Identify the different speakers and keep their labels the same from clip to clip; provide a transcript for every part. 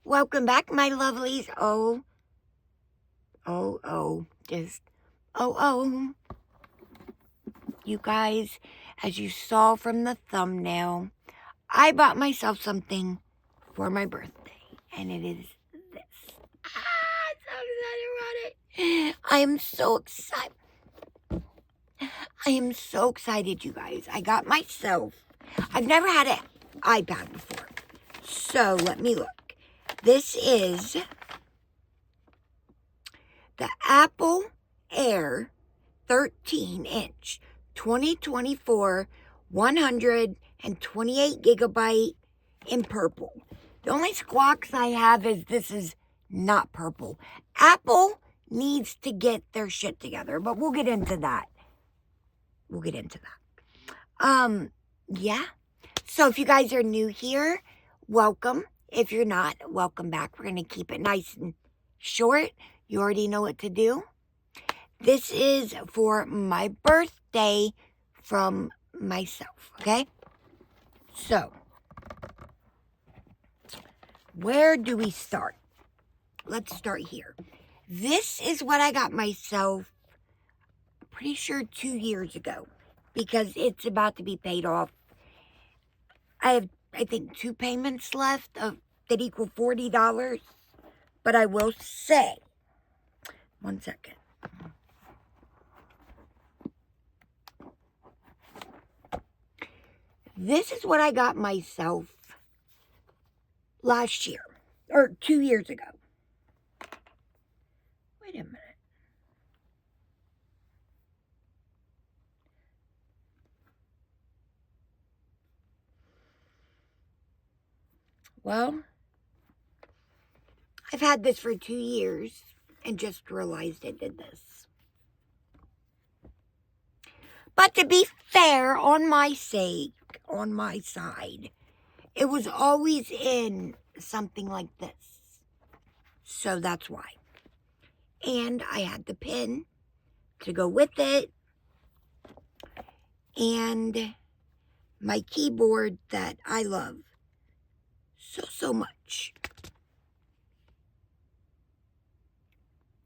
Speaker 1: Welcome back, my lovelies. You guys, as you saw from the thumbnail, I bought myself something for my birthday, and it is this. I'm so excited about it. I am so excited. I am so excited, you guys. I got myself, I've never had an iPad before. So let me look. This is the Apple Air 13-inch 2024 128 gigabyte in purple. The only squawks I have is this is not purple. Apple needs to get their shit together, but we'll get into that. Yeah. So if you guys are new here, welcome. If you're not, welcome back. We're going to keep it nice and short. You already know what to do. This is for my birthday from myself, okay? So, where do we start? Let's start here. This is what I got myself, pretty sure 2 years ago, because it's about to be paid off. I have, I think, 2 payments left that equal $40, but I will say, one second. This is what I got myself last year, or 2 years ago. Wait a minute. Well, I've had this for 2 years and just realized it did this. But to be fair, on my sake, on my side, it was always in something like this. So that's why. And I had the pin to go with it. And my keyboard that I love so much.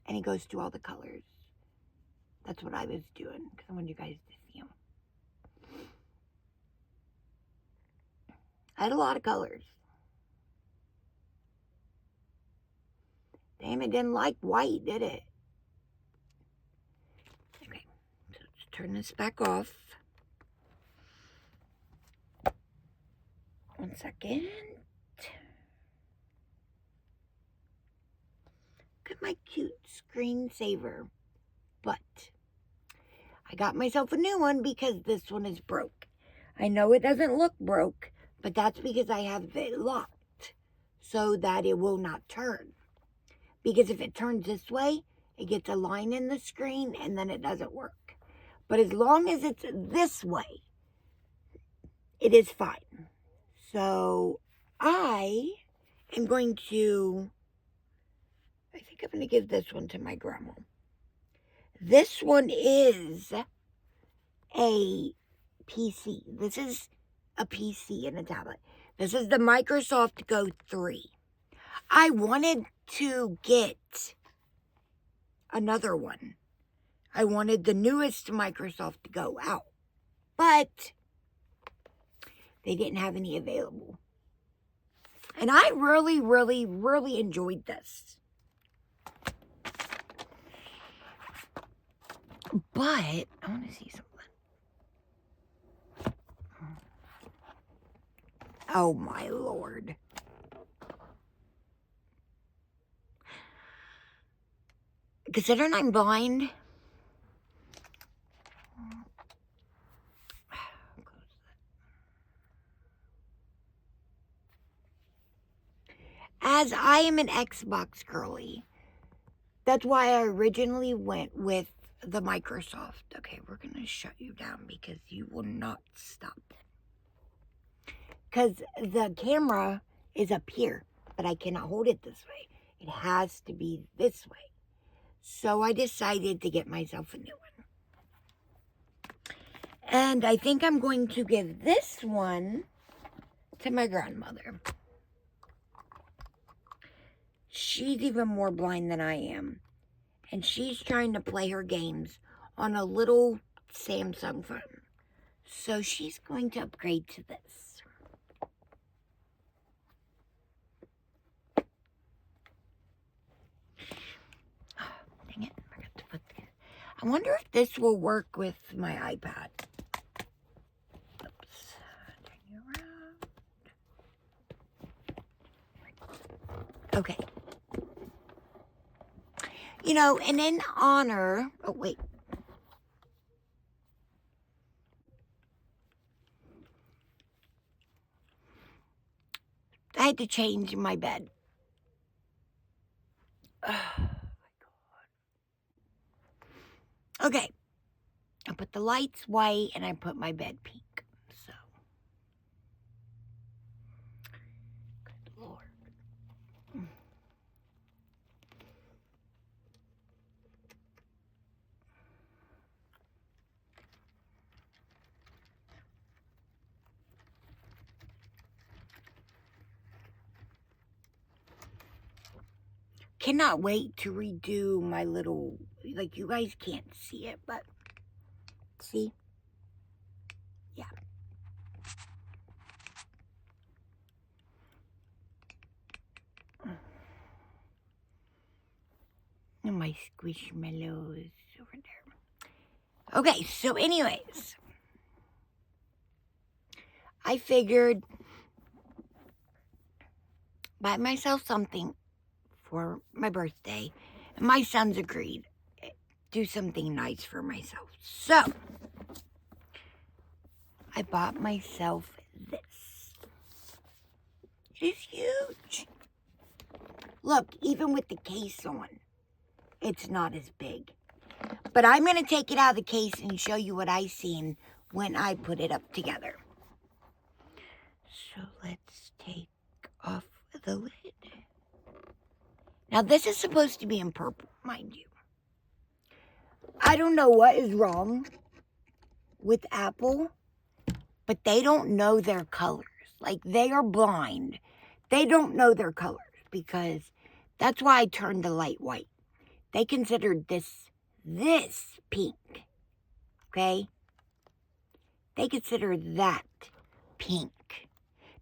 Speaker 1: And it goes through all the colors. That's what I was doing, because I wanted you guys to see them. I had a lot of colors. Damn, it didn't like white, did it? Okay, so let's turn this back off. One second. Look at my cute screensaver. But I got myself a new one because this one is broke. I know it doesn't look broke, but that's because I have it locked so that it will not turn. Because if it turns this way, it gets a line in the screen and then it doesn't work. But as long as it's this way, it is fine. So I am going to, I think I'm going to give this one to my grandma. This one is a PC. This is a PC and a tablet. This is the Microsoft Go 3. I wanted to get another one. I wanted the newest Microsoft Go out. But they didn't have any available. And I really enjoyed this. But I want to see something. Oh my Lord. Considering I'm blind, as I am an Xbox girly, that's why I originally went with the Microsoft. Okay, we're going to shut you down because you will not stop. Because the camera is up here, but I cannot hold it this way. It has to be this way. So I decided to get myself a new one. And I think I'm going to give this one to my grandmother. she's even more blind than I am. And she's trying to play her games on a little Samsung phone. So she's going to upgrade to this. Oh, dang it. I got to put this. I wonder if this will work with my iPad. Oops. Turn you around. Okay. You know, and in honor... Oh, wait. I had to change my bed. Oh, my God. Okay. I put the lights white and I put my bed pink. So. Good Lord. Cannot wait to redo my little, like, you guys can't see it, but see? Yeah. And my squishmallows over there. Okay, so anyways, I figured buy myself something for my birthday, and my sons agreed. Do something nice for myself. So, I bought myself this. It's huge. Look, even with the case on, it's not as big. But I'm going to take it out of the case and show you what I seen when I put it up together. So let's take off the lid. Now this is supposed to be in purple, mind you. I don't know what is wrong with Apple, but they don't know their colors. Like, they are blind. They don't know their colors because that's why I turned the light white. They considered this pink, okay? They consider that pink.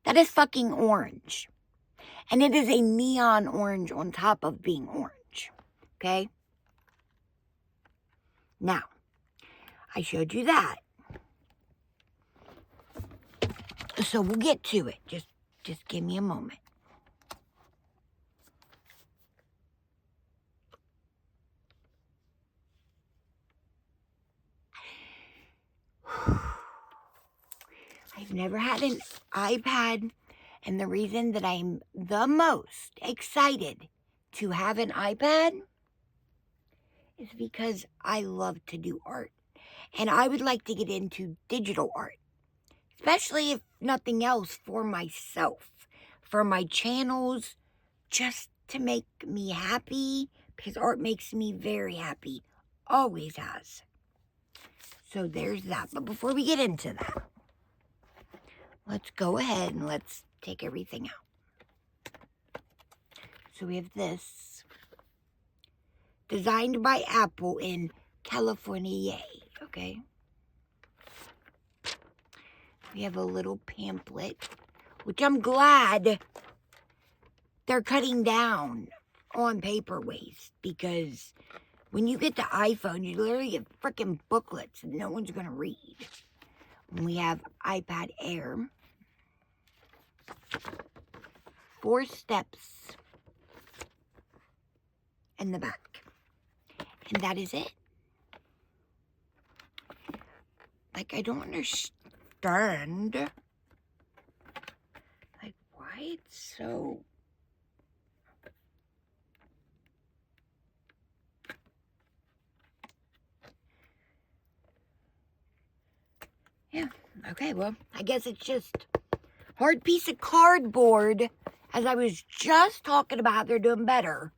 Speaker 1: That is fucking orange. And it is a neon orange on top of being orange, okay? Now, I showed you that. So we'll get to it. Just give me a moment. I've never had an iPad, and the reason that I'm the most excited to have an iPad is because I love to do art. And I would like to get into digital art, especially if nothing else for myself, for my channels, just to make me happy, because art makes me very happy, always has. So there's that. But before we get into that, let's go ahead and let's take everything out. So we have this, designed by Apple in California, yay, okay? We have a little pamphlet, which I'm glad they're cutting down on paper waste, because when you get the iPhone, you literally get freaking booklets that no one's going to read. We have iPad Air, 4 steps in the back, and that is it. Like, I don't understand, like, why it's so... Yeah, okay, well, I guess it's just hard piece of cardboard, as I was just talking about, they're doing better.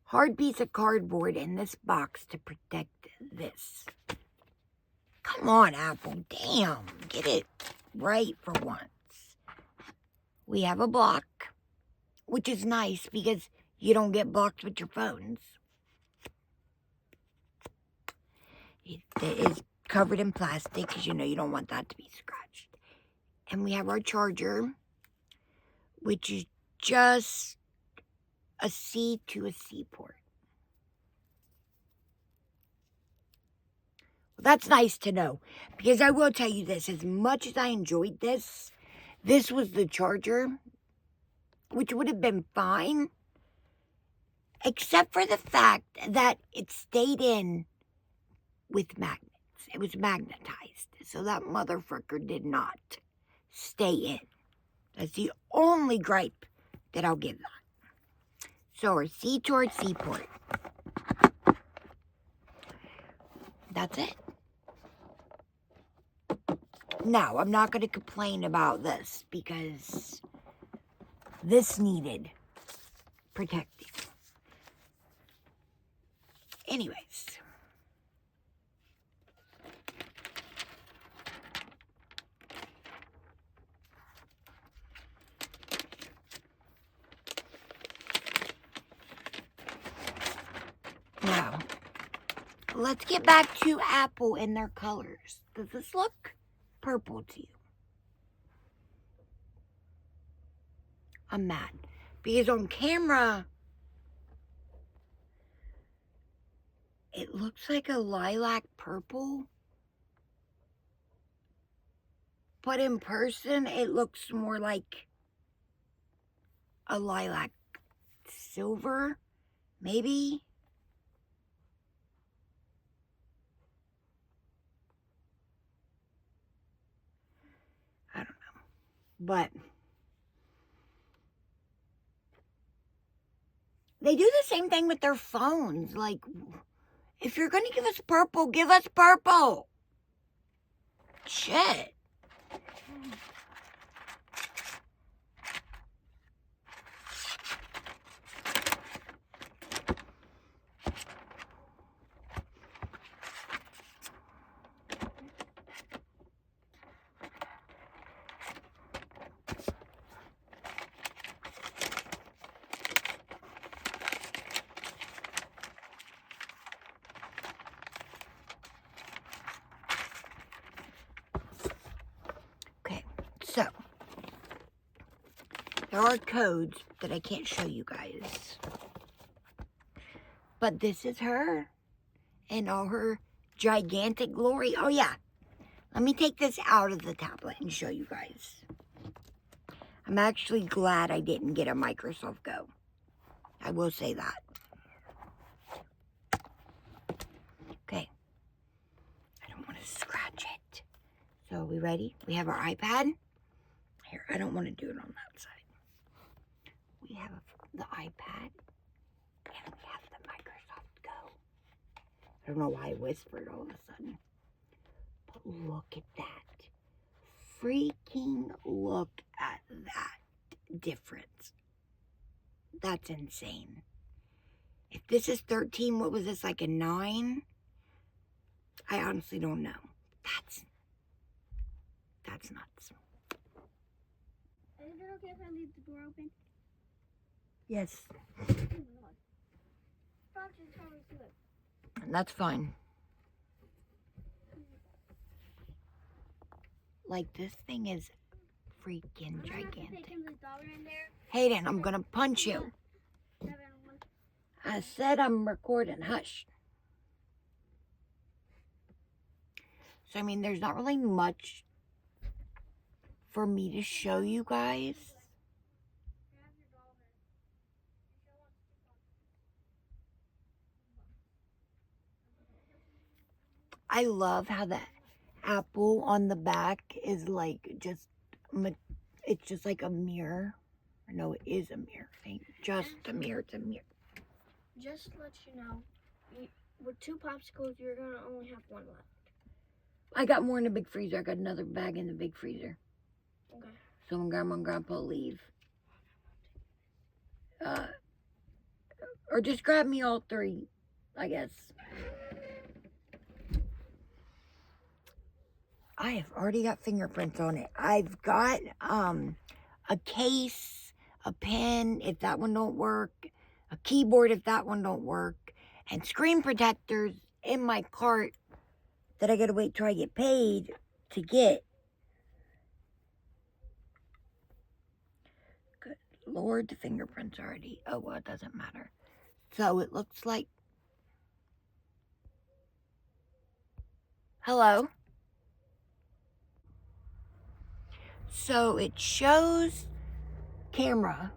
Speaker 1: Hard piece of cardboard in this box to protect this. Come on, Apple, damn, get it right for once. We have a block which is nice because you don't get blocked with your phones. It is covered in plastic because you know you don't want that to be scratched. And we have our charger, which is just a C to a C port. Well, that's nice to know, because I will tell you this, as much as I enjoyed this was the charger, which would have been fine, except for the fact that it stayed in with magnets. It was magnetized, so that motherfucker did not stay in. That's the only gripe that I'll give that. So our C to our C port. That's it. Now, I'm not going to complain about this because this needed protecting. Anyways. Now, let's get back to Apple and their colors. Does this look purple to you? I'm mad because on camera it looks like a lilac purple, but in person it looks more like a lilac silver, maybe. I don't know, but they do the same thing with their phones. Like, if you're going to give us purple, give us purple. Shit. So, there are codes that I can't show you guys. But this is her in all her gigantic glory. Oh, yeah. Let me take this out of the tablet and show you guys. I'm actually glad I didn't get a Microsoft Go. I will say that. Okay. I don't want to scratch it. So, are we ready? We have our iPad. Here, I don't want to do it on that side. We have the iPad, and we have the Microsoft Go. I don't know why I whispered all of a sudden. But look at that. Freaking look at that difference. That's insane. If this is 13, what was this, like a 9? I honestly don't know. That's nuts.
Speaker 2: Is it okay if I leave the door open?
Speaker 1: Yes.
Speaker 2: It.
Speaker 1: That's fine. Like, this thing is freaking gigantic. Hayden, I'm gonna punch you. I said I'm recording. Hush. So, I mean, there's not really much for me to show you guys. I love how the Apple on the back is like just, it's just like a mirror. No, it is a mirror. Ain't just a mirror, it's a mirror.
Speaker 2: Just to let you know, with 2 popsicles, you're going to only have 1 left.
Speaker 1: I got more in the big freezer. I got another bag in the big freezer.
Speaker 2: Okay.
Speaker 1: So when Grandma and Grandpa leave. Or just grab me all 3, I guess. I have already got fingerprints on it. I've got a case a pen if that one don't work, a keyboard if that one don't work, and screen protectors in my cart that I gotta wait till I get paid to get. Good Lord, the fingerprints already. Oh, well, it doesn't matter. So it looks like... Hello? So it shows camera.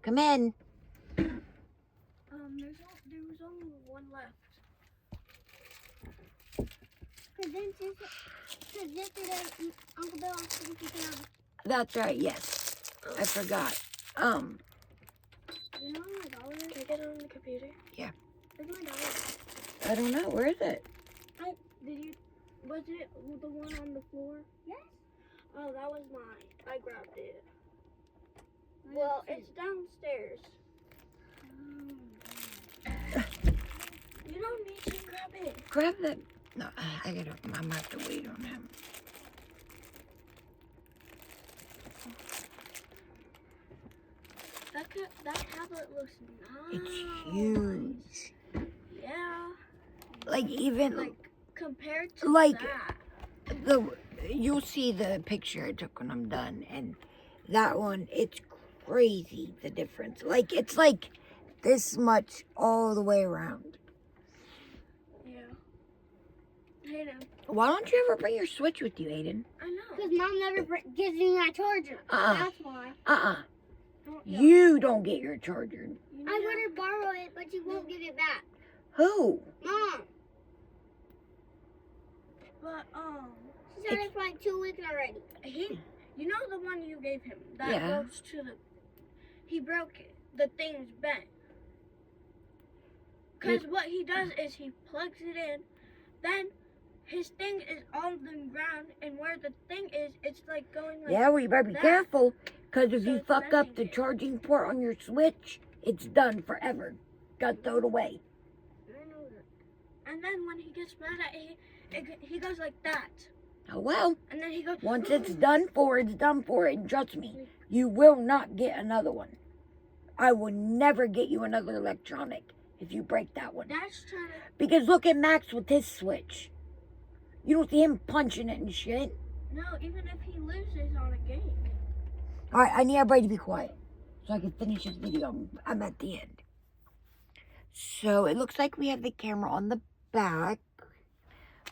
Speaker 1: Come in.
Speaker 2: There was only one left. Cause yesterday, Uncle Bill asked if you could have.
Speaker 1: That's right, yes. I forgot.
Speaker 2: You know my dollar? Can I get it on the computer?
Speaker 1: Yeah.
Speaker 2: Where's my dollar?
Speaker 1: I don't know. Where is it?
Speaker 2: Was it the one on the floor? Yes. Oh, that was mine. I grabbed it. Well, it's downstairs. You don't need to grab it.
Speaker 1: Grab that. No, I'm gonna have to wait on him.
Speaker 2: That tablet looks nice.
Speaker 1: It's huge.
Speaker 2: Yeah.
Speaker 1: Like, even...
Speaker 2: Like, compared to
Speaker 1: like,
Speaker 2: that.
Speaker 1: You'll see the picture I took when I'm done. And that one, it's crazy, the difference. Like, it's like this much all the way around.
Speaker 2: Yeah. Hayden.
Speaker 1: Why don't you ever bring your Switch with you, Aiden?
Speaker 2: I know. Because Mom never gives me my charger. That's why.
Speaker 1: You don't get your charger.
Speaker 2: I let her borrow it, but she won't give it back.
Speaker 1: Who?
Speaker 2: Mom. But, she said it for like 2 weeks already. You know the one you gave him? That goes to he broke it. The thing's bent. Because what he does is he plugs it in, then his thing is on the ground, and where the thing is, it's like going like
Speaker 1: yeah, well, you better be careful, because if
Speaker 2: So
Speaker 1: you
Speaker 2: it's
Speaker 1: fuck up the
Speaker 2: bending it.
Speaker 1: charging port on your Switch, it's done forever. Got thrown away.
Speaker 2: I know that. And then when he gets mad at it, he goes like that.
Speaker 1: Oh, well.
Speaker 2: And then he goes...
Speaker 1: Once it's done for, it's done for. And trust me, you will not get another one. I will never get you another electronic if you break that one.
Speaker 2: That's trying to...
Speaker 1: Because look at Max with his Switch. You don't see him punching it and shit.
Speaker 2: No, even if he loses on a game.
Speaker 1: Alright, I need everybody to be quiet so I can finish this video. I'm at the end. So it looks like we have the camera on the back.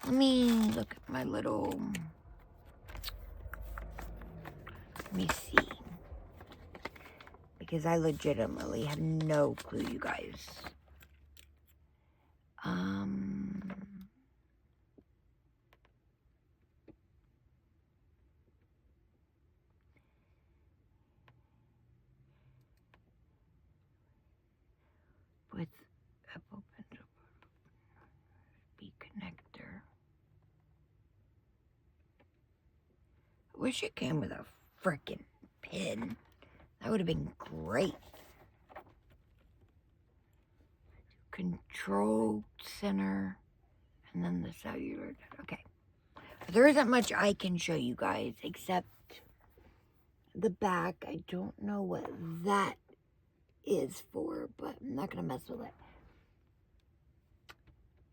Speaker 1: Let me look at my little... Let me see. Because I legitimately have no clue, you guys. With Apple Pencil B connector. I wish it came with a frickin' pin. That would have been great. Control center. And then the cellular. Okay. There isn't much I can show you guys except the back. I don't know what that is for, but I'm not going to mess with it.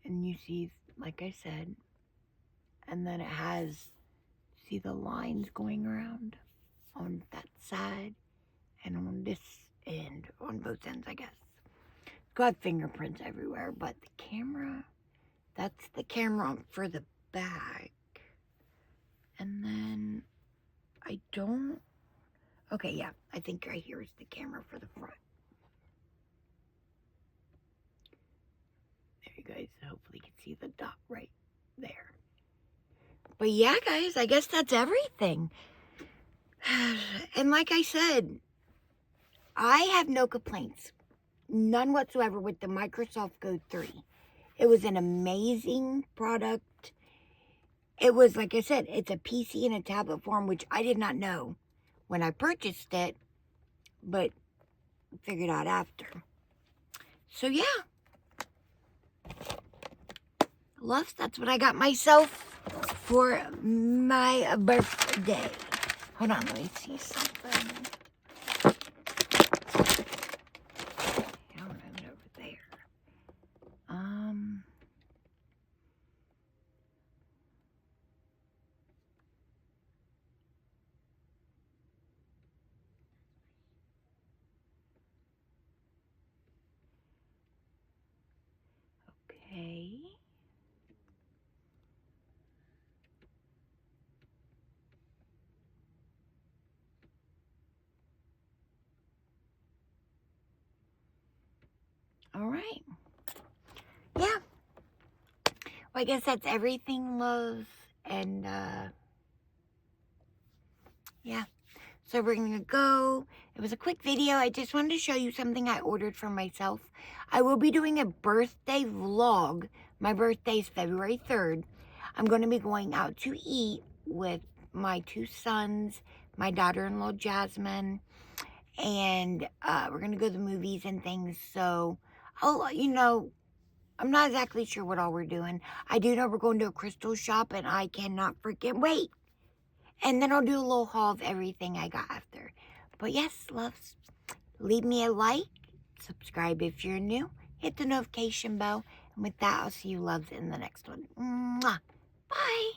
Speaker 1: And you see, like I said, and then it has, see the lines going around on that side and on this end, on both ends, I guess. It's got fingerprints everywhere, but the camera, that's the camera for the back. And then I don't, okay, yeah, I think right here is the camera for the front. There you guys, hopefully you can see the dot right there. But yeah, guys, I guess that's everything. And like I said, I have no complaints. None whatsoever with the Microsoft Go 3. It was an amazing product. It was, like I said, it's a PC in a tablet form, which I did not know when I purchased it, but figured out after. So yeah. Loves, that's what I got myself for my birthday. Hold on, let me see something. All right. Yeah. Well, I guess that's everything, loves. And, yeah. So we're going to go. It was a quick video. I just wanted to show you something I ordered for myself. I will be doing a birthday vlog. My birthday is February 3rd. I'm going to be going out to eat with my 2 sons, my daughter-in-law, Jasmine. And we're going to go to the movies and things. So, you know, I'm not exactly sure what all we're doing. I do know we're going to a crystal shop, and I cannot freaking wait. And then I'll do a little haul of everything I got after. But yes, loves, leave me a like, subscribe if you're new, hit the notification bell. And with that, I'll see you, loves, in the next one. Mwah. Bye.